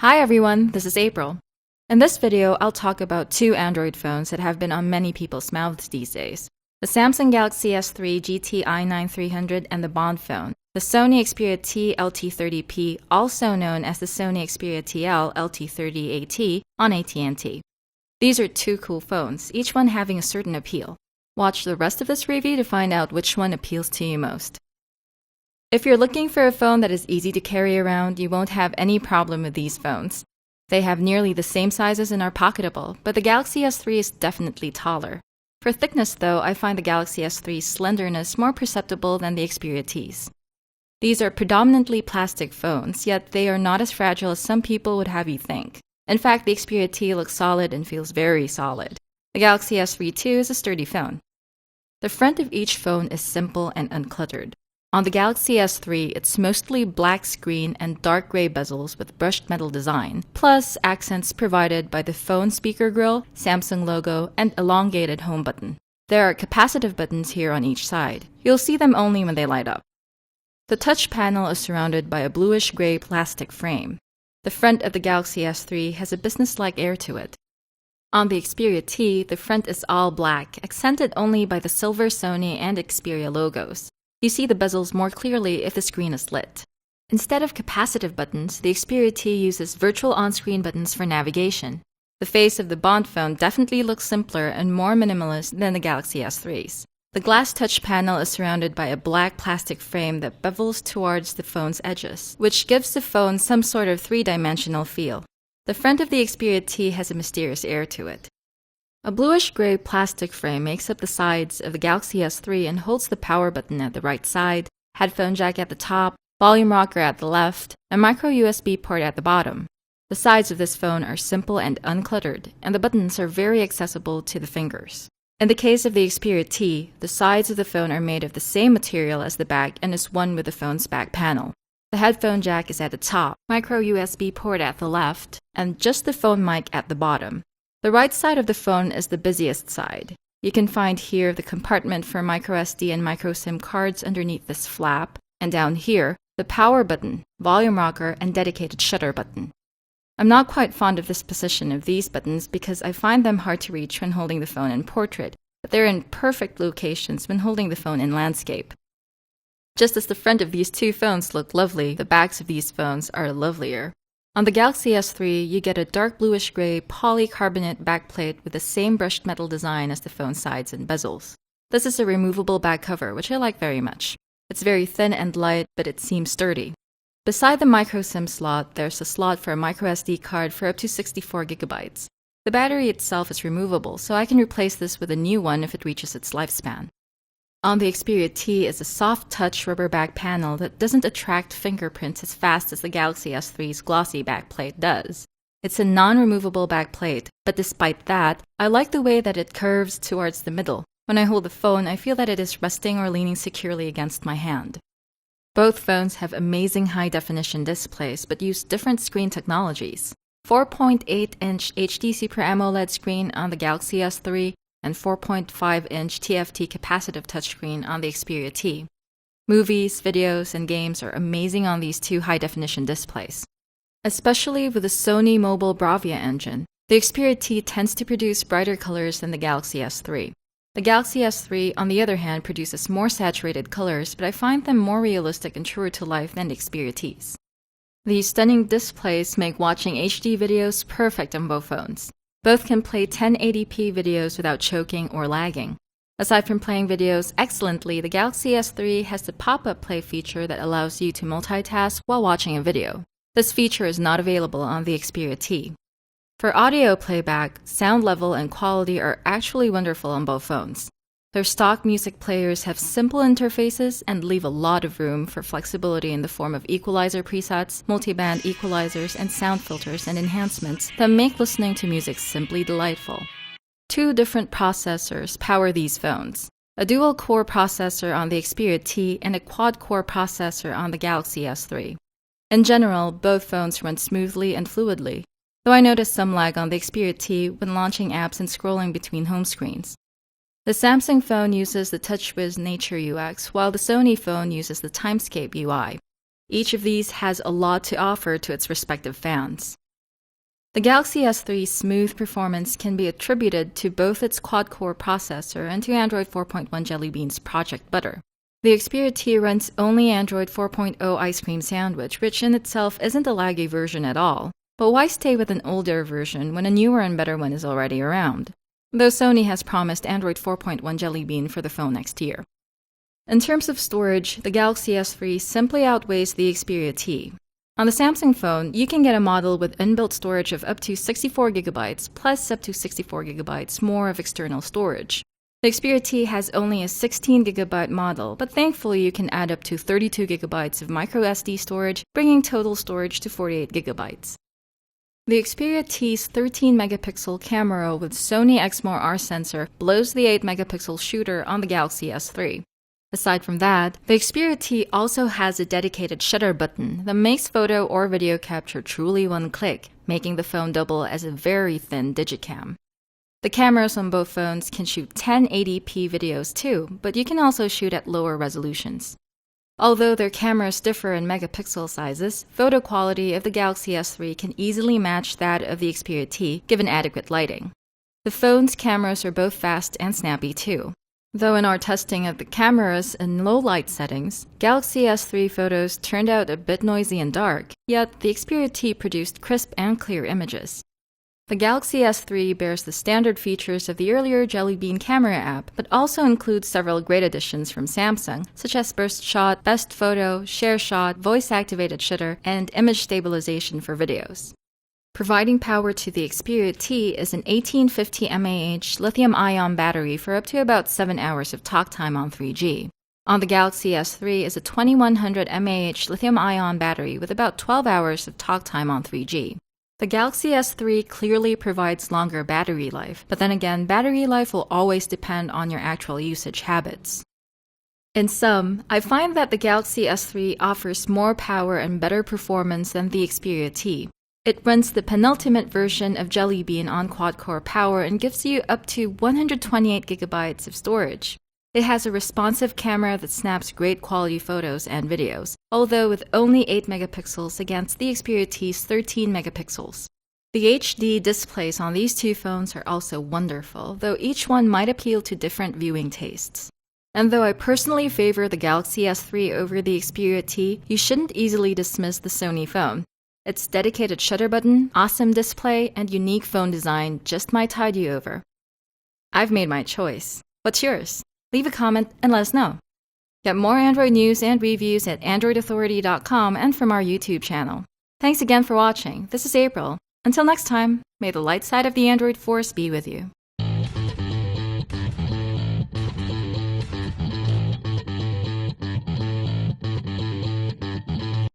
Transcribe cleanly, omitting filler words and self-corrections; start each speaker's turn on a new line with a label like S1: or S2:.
S1: Hi everyone, this is April. In this video, I'll talk about two Android phones that have been on many people's mouths these days. The Samsung Galaxy S3 GT i9-300 and the Bond phone, the Sony Xperia T LT30P, also known as the Sony Xperia TL LT30AT on AT&T. These are two cool phones, each one having a certain appeal. Watch the rest of this review to find out which one appeals to you most. If you're looking for a phone that is easy to carry around, you won't have any problem with these phones. They have nearly the same sizes and are pocketable, but the Galaxy S3 is definitely taller. For thickness though, I find the Galaxy S3's slenderness more perceptible than the Xperia T's. These are predominantly plastic phones, yet they are not as fragile as some people would have you think. In fact, the Xperia T looks solid and feels very solid. The Galaxy S3 too is a sturdy phone. The front of each phone is simple and uncluttered. On the Galaxy S3, it's mostly black screen and dark gray bezels with brushed metal design, plus accents provided by the phone speaker grille, Samsung logo, and elongated home button. There are capacitive buttons here on each side. You'll see them only when they light up. The touch panel is surrounded by a bluish-gray plastic frame. The front of the Galaxy S3 has a business-like air to it. On the Xperia T, the front is all black, accented only by the silver Sony and Xperia logos. You see the bezels more clearly if the screen is lit. Instead of capacitive buttons, the Xperia T uses virtual on-screen buttons for navigation. The face of the Bond phone definitely looks simpler and more minimalist than the Galaxy S3's. The glass touch panel is surrounded by a black plastic frame that bevels towards the phone's edges, which gives the phone some sort of three-dimensional feel. The front of the Xperia T has a mysterious air to it. A bluish-gray plastic frame makes up the sides of the Galaxy S3 and holds the power button at the right side, headphone jack at the top, volume rocker at the left, and micro USB port at the bottom. The sides of this phone are simple and uncluttered, and the buttons are very accessible to the fingers. In the case of the Xperia T, the sides of the phone are made of the same material as the back and is one with the phone's back panel. The headphone jack is at the top, micro USB port at the left, and just the phone mic at the bottom. The right side of the phone is the busiest side. You can find here the compartment for microSD and microSIM cards underneath this flap, and down here, the power button, volume rocker, and dedicated shutter button. I'm not quite fond of this position of these buttons because I find them hard to reach when holding the phone in portrait, but they're in perfect locations when holding the phone in landscape. Just as the front of these two phones look lovely, the backs of these phones are lovelier. On the Galaxy S3, you get a dark bluish-gray polycarbonate backplate with the same brushed metal design as the phone sides and bezels. This is a removable back cover, which I like very much. It's very thin and light, but it seems sturdy. Beside the microSIM slot, there's a slot for a microSD card for up to 64 GB. The battery itself is removable, so I can replace this with a new one if it reaches its lifespan. On the Xperia T is a soft-touch rubber back panel that doesn't attract fingerprints as fast as the Galaxy S3's glossy backplate does. It's a non-removable backplate, but despite that, I like the way that it curves towards the middle. When I hold the phone, I feel that it is resting or leaning securely against my hand. Both phones have amazing high-definition displays, but use different screen technologies. 4.8-inch HD Super AMOLED screen on the Galaxy S3, and 4.5-inch TFT capacitive touchscreen on the Xperia T. Movies, videos, and games are amazing on these two high-definition displays. Especially with the Sony Mobile Bravia engine, the Xperia T tends to produce brighter colors than the Galaxy S3. The Galaxy S3, on the other hand, produces more saturated colors, but I find them more realistic and truer to life than the Xperia T's. These stunning displays make watching HD videos perfect on both phones. Both can play 1080p videos without choking or lagging. Aside from playing videos excellently, the Galaxy S3 has the pop-up play feature that allows you to multitask while watching a video. This feature is not available on the Xperia T. For audio playback, sound level and quality are actually wonderful on both phones. Their stock music players have simple interfaces and leave a lot of room for flexibility in the form of equalizer presets, multiband equalizers, and sound filters and enhancements that make listening to music simply delightful. Two different processors power these phones: a dual-core processor on the Xperia T and a quad-core processor on the Galaxy S3. In general, both phones run smoothly and fluidly, though I noticed some lag on the Xperia T when launching apps and scrolling between home screens. The Samsung phone uses the TouchWiz Nature UX, while the Sony phone uses the Timescape UI. Each of these has a lot to offer to its respective fans. The Galaxy S3's smooth performance can be attributed to both its quad-core processor and to Android 4.1 Jelly Bean's Project Butter. The Xperia T runs only Android 4.0 Ice Cream Sandwich, which in itself isn't a laggy version at all. But why stay with an older version when a newer and better one is already around? Though Sony has promised Android 4.1 Jelly Bean for the phone next year. In terms of storage, the Galaxy S3 simply outweighs the Xperia T. On the Samsung phone, you can get a model with inbuilt storage of up to 64GB plus up to 64GB more of external storage. The Xperia T has only a 16GB model, but thankfully you can add up to 32GB of microSD storage, bringing total storage to 48GB. The Xperia T's 13-megapixel camera with Sony Xperia sensor blows the 8-megapixel shooter on the Galaxy S3. Aside from that, the Xperia T also has a dedicated shutter button that makes photo or video capture truly one click, making the phone double as a very thin digicam. The cameras on both phones can shoot 1080p videos too, but you can also shoot at lower resolutions. Although their cameras differ in megapixel sizes, photo quality of the Galaxy S3 can easily match that of the Xperia T given adequate lighting. The phone's cameras are both fast and snappy too. Though in our testing of the cameras in low light settings, Galaxy S3 photos turned out a bit noisy and dark, yet the Xperia T produced crisp and clear images. The Galaxy S3 bears the standard features of the earlier Jelly Bean camera app, but also includes several great additions from Samsung, such as Burst Shot, Best Photo, Share Shot, Voice-Activated Shutter, and Image Stabilization for videos. Providing power to the Xperia T is an 1850 mAh lithium-ion battery for up to about 7 hours of talk time on 3G. On the Galaxy S3 is a 2100 mAh lithium-ion battery with about 12 hours of talk time on 3G. The Galaxy S3 clearly provides longer battery life, but then again, battery life will always depend on your actual usage habits. In sum, I find that the Galaxy S3 offers more power and better performance than the Xperia T. It runs the penultimate version of Jelly Bean on quad-core power and gives you up to 128GB of storage. It has a responsive camera that snaps great quality photos and videos, although with only 8 megapixels against the Xperia T's 13 megapixels. The HD displays on these two phones are also wonderful, though each one might appeal to different viewing tastes. And though I personally favor the Galaxy S3 over the Xperia T, you shouldn't easily dismiss the Sony phone. Its dedicated shutter button, awesome display, and unique phone design just might tide you over. I've made my choice. What's yours? Leave a comment and let us know. Get more Android news and reviews at AndroidAuthority.com and from our YouTube channel. Thanks again for watching. This is April. Until next time, may the light side of the Android Force be with you.